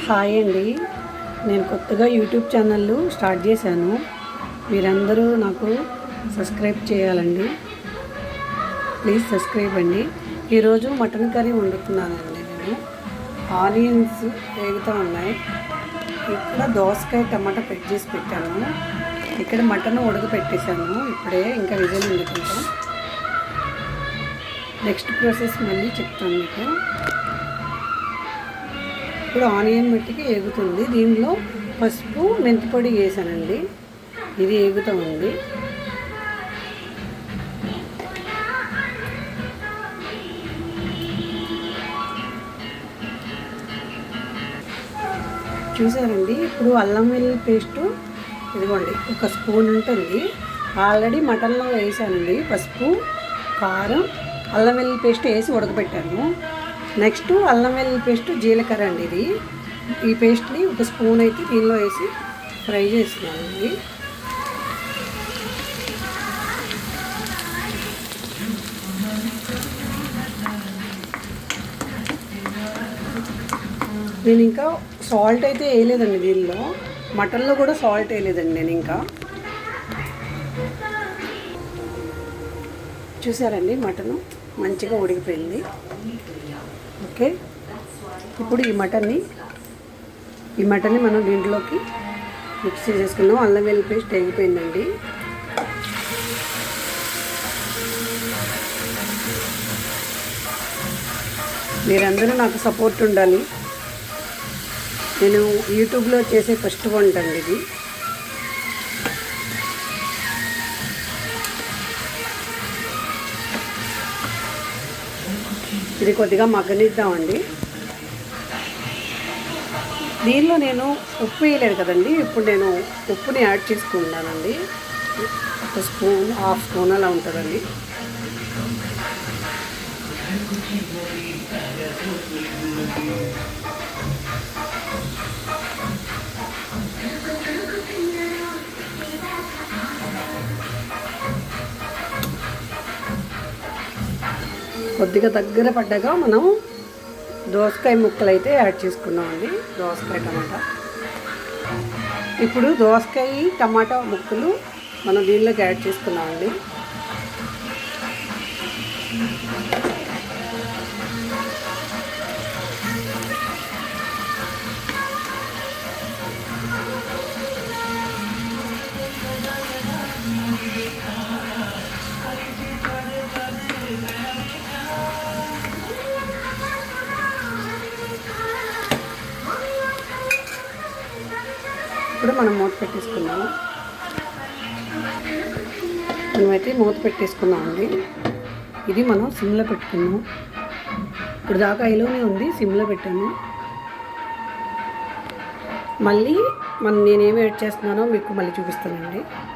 Hi అండి. నేను కొత్తగా యూట్యూబ్ ఛానల్ స్టార్ట్ చేశాను. మీరందరూ నాకు సబ్స్క్రైబ్ చేయాలండి. ప్లీజ్ సబ్స్క్రైబ్ అండి. ఈరోజు మటన్ కర్రీ వండుతున్నానండి. నేను ఆనియన్స్ వేగుతూ ఉన్నాయి. ఇక్కడ దోసకాయ టమాటా కట్ చేసి పెట్టాను. ఇక్కడ మటన్ ఉడకపెట్టేశాను. ఇప్పుడే ఇంకా విజిల్ వండుకుంటాం. నెక్స్ట్ ప్రాసెస్ మళ్ళీ చెప్తాను మీకు. ఇప్పుడు ఆనియన్ మట్టికి ఏగుతుంది. దీనిలో పసుపు మెంతిపొడి వేసానండి. ఇది ఏగుతూ ఉంది. చూసారండి. ఇప్పుడు అల్లం వెల్లుల్లి పేస్టు ఇదిగోండి, ఒక స్పూన్ ఉంటుంది. ఆల్రెడీ మటన్లో వేసానండి. పసుపు, కారం, అల్లం వెల్లుల్లి పేస్ట్ వేసి ఉడకబెట్టాను. నెక్స్ట్ అల్లం వెల్లుల్లి పేస్ట్, జీలకర్ర అండి. ఇది ఈ పేస్ట్ని ఒక స్పూన్ అయితే దీనిలో వేసి ఫ్రై చేస్తున్నానండి. నేను ఇంకా సాల్ట్ అయితే వేయలేదండి. దీనిలో మటన్లో కూడా సాల్ట్ వేయలేదండి నేను ఇంకా. చూసారండి, మటను మంచిగా ఉడికిపోయింది. ఓకే, ఇప్పుడు ఈ మటన్ని మనం దీంట్లోకి మిక్స్ చేసుకున్నాం. అల్లం వెల్లుల్లి పేస్ట్ వేగిపోయిందండి. మీరందరూ నాకు సపోర్ట్ ఉండాలి. నేను యూట్యూబ్లో చేసే ఫస్ట్ వంట అండి ఇది. ఇది కొద్దిగా మగ్గనిద్దామండి. దీనిలో నేను ఉప్పు వేయలేదు కదండి. ఇప్పుడు నేను ఉప్పుని యాడ్ చేసుకుంటానండి. ఒక స్పూన్, హాఫ్ స్పూన్ అలా ఉంటుందండి. కొద్దిగా దగ్గర పడ్డాక మనం దోసకాయ ముక్కలు అయితే యాడ్ చేసుకున్నామండి. దోసకాయ టమాటా. ఇప్పుడు దోసకాయ టమాటా ముక్కలు మనం దీనిలోకి యాడ్ చేసుకున్నామండి. ఇప్పుడు మనం మూత పెట్టేసుకున్నాము. మనమైతే మూత పెట్టేసుకున్నామండి. ఇది మనం సిమ్లో పెట్టుకున్నాము. ఇప్పుడు దాకా ఐలోనే ఉంది, సిమ్లో పెట్టాను. మళ్ళీ నేనేమి యాడ్ చేస్తున్నానో మీకు మళ్ళీ చూపిస్తానండి.